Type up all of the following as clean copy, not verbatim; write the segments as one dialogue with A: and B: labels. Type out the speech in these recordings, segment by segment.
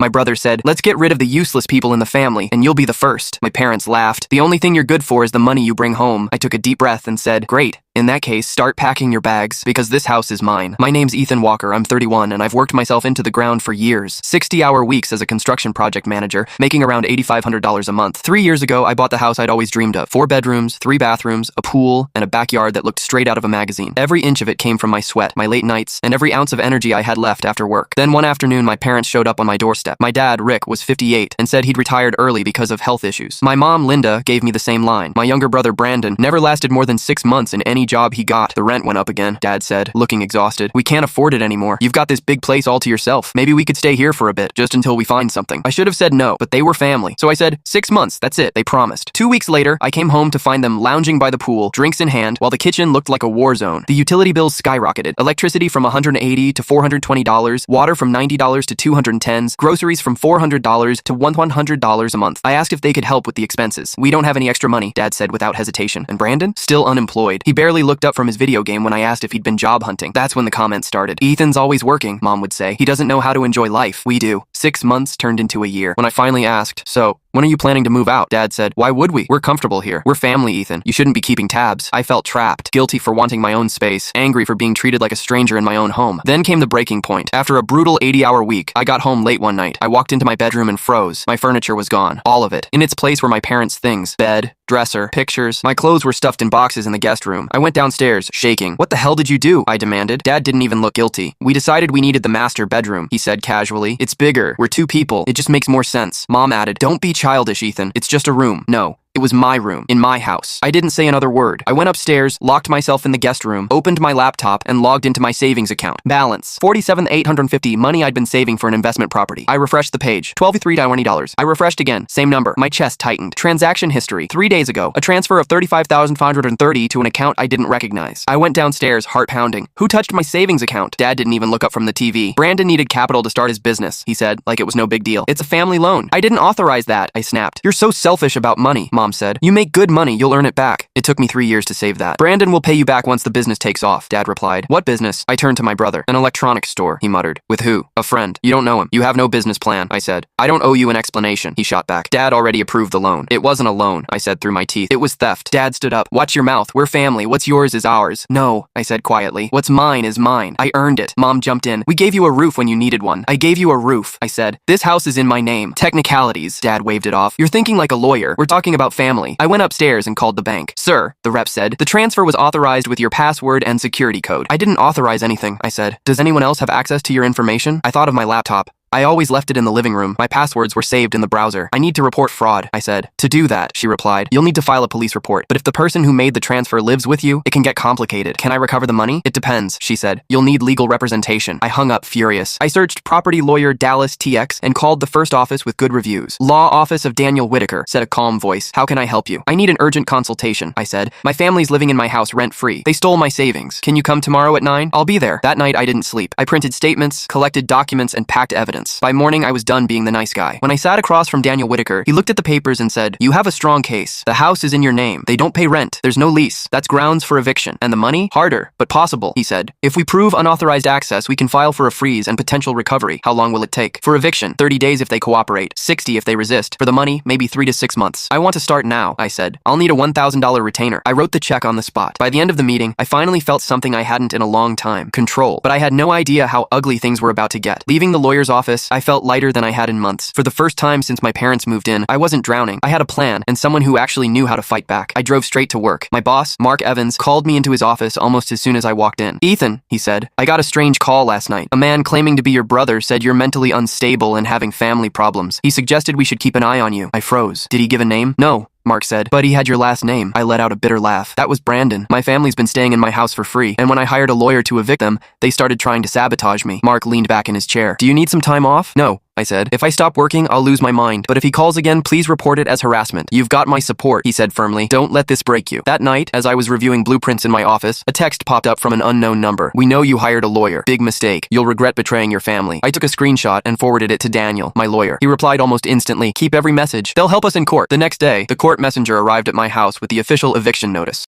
A: My brother said, let's get rid of the useless people in the family, and you'll be the first. My parents laughed. The only thing you're good for is the money you bring home. I took a deep breath and said, great. In that case, start packing your bags, because this house is mine. My name's Ethan Walker, I'm 31, and I've worked myself into the ground for years. 60-hour weeks as a construction project manager, making around $8,500 a month. 3 years ago, I bought the house I'd always dreamed of. 4 bedrooms, 3 bathrooms, a pool, and a backyard that looked straight out of a magazine. Every inch of it came from my sweat, my late nights, and every ounce of energy I had left after work. Then one afternoon, my parents showed up on my doorstep. My dad, Rick, was 58, and said he'd retired early because of health issues. My mom, Linda, gave me the same line. My younger brother, Brandon, never lasted more than 6 months in any job he got. The rent went up again, Dad said, looking exhausted. We can't afford it anymore. You've got this big place all to yourself. Maybe we could stay here for a bit, just until we find something. I should have said no, but they were family. So I said, 6 months, that's it, they promised. 2 weeks later, I came home to find them lounging by the pool, drinks in hand, while the kitchen looked like a war zone. The utility bills skyrocketed. Electricity from $180 to $420, water from $90 to $210, groceries from $400 to $100 a month. I asked if they could help with the expenses. We don't have any extra money, Dad said without hesitation. And Brandon? Still unemployed. He barely looked up from his video game when I asked if he'd been job hunting. That's when the comments started. Ethan's always working, Mom would say. He doesn't know how to enjoy life. We do. 6 months turned into a year. When I finally asked, so, when are you planning to move out? Dad said, why would we? We're comfortable here. We're family, Ethan. You shouldn't be keeping tabs. I felt trapped, guilty for wanting my own space, angry for being treated like a stranger in my own home. Then came the breaking point. After a brutal 80-hour week, I got home late one night. I walked into my bedroom and froze. My furniture was gone. All of it. In its place were my parents' things. Bed, dresser, pictures. My clothes were stuffed in boxes in the guest room. I went downstairs, shaking. What the hell did you do? I demanded. Dad didn't even look guilty. We decided we needed the master bedroom, he said casually. It's bigger. We're 2 people. It just makes more sense. Mom added, don't be childish, Ethan. It's just a room. No. It was my room, in my house. I didn't say another word. I went upstairs, locked myself in the guest room, opened my laptop, and logged into my savings account. Balance, $47,850, money I'd been saving for an investment property. I refreshed the page, $23.20. I refreshed again, same number. My chest tightened. Transaction history, 3 days ago, a transfer of $35,530 to an account I didn't recognize. I went downstairs, heart pounding. Who touched my savings account? Dad didn't even look up from the TV. Brandon needed capital to start his business, he said, like it was no big deal. It's a family loan. I didn't authorize that, I snapped. You're so selfish about money, Mom said. You make good money, you'll earn it back. It took me 3 years to save that. Brandon will pay you back once the business takes off, Dad replied. What business? I turned to my brother. An electronics store, he muttered. With who? A friend. You don't know him. You have no business plan, I said. I don't owe you an explanation, he shot back. Dad already approved the loan. It wasn't a loan, I said through my teeth. It was theft. Dad stood up. Watch your mouth. We're family. What's yours is ours. No, I said quietly. What's mine is mine. I earned it. Mom jumped in. We gave you a roof when you needed one. I gave you a roof, I said. This house is in my name. Technicalities. Dad waved it off. You're thinking like a lawyer. We're talking about family. I went upstairs and called the bank. Sir, the rep said, the transfer was authorized with your password and security code. I didn't authorize anything, I said. Does anyone else have access to your information? I thought of my laptop. I always left it in the living room. My passwords were saved in the browser. I need to report fraud, I said. To do that, she replied, you'll need to file a police report. But if the person who made the transfer lives with you, it can get complicated. Can I recover the money? It depends, she said. You'll need legal representation. I hung up, furious. I searched property lawyer Dallas TX and called the first office with good reviews. Law office of Daniel Whitaker, said a calm voice. How can I help you? I need an urgent consultation, I said. My family's living in my house rent-free. They stole my savings. Can you come tomorrow at 9? I'll be there. That night I didn't sleep. I printed statements, collected documents, and packed evidence. By morning I was done being the nice guy. When I sat across from Daniel Whitaker, he looked at the papers and said, you have a strong case. The house is in your name. They don't pay rent. There's no lease. That's grounds for eviction. And the money? Harder, but possible, he said. If we prove unauthorized access, we can file for a freeze and potential recovery. How long will it take? For eviction, 30 days if they cooperate, 60 if they resist. For the money, maybe 3 to 6 months. I want to start now, I said. I'll need a $1,000 retainer. I wrote the check on the spot. By the end of the meeting, I finally felt something I hadn't in a long time. Control. But I had no idea how ugly things were about to get. Leaving the lawyer's office, I felt lighter than I had in months. For the first time since my parents moved in, I wasn't drowning. I had a plan and someone who actually knew how to fight back. I drove straight to work. My boss, Mark Evans, called me into his office almost as soon as I walked in. Ethan, he said, I got a strange call last night. A man claiming to be your brother said you're mentally unstable and having family problems. He suggested we should keep an eye on you. I froze. Did he give a name? No. Mark said, but he had your last name. I let out a bitter laugh. That was Brandon. My family's been staying in my house for free, and when I hired a lawyer to evict them, they started trying to sabotage me. Mark leaned back in his chair. Do you need some time off? No, I said. If I stop working, I'll lose my mind, but if he calls again, please report it as harassment. You've got my support, he said firmly. Don't let this break you. That night, as I was reviewing blueprints in my office, a text popped up from an unknown number. We know you hired a lawyer. Big mistake. You'll regret betraying your family. I took a screenshot and forwarded it to Daniel, my lawyer. He replied almost instantly, keep every message. They'll help us in court. The next day, the court messenger arrived at my house with the official eviction notice.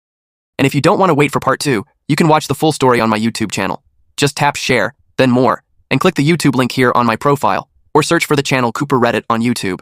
A: And if you don't want to wait for part 2, you can watch the full story on my YouTube channel. Just tap share, then more, and click the YouTube link here on my profile. or search for the channel Cooper Reddit on YouTube.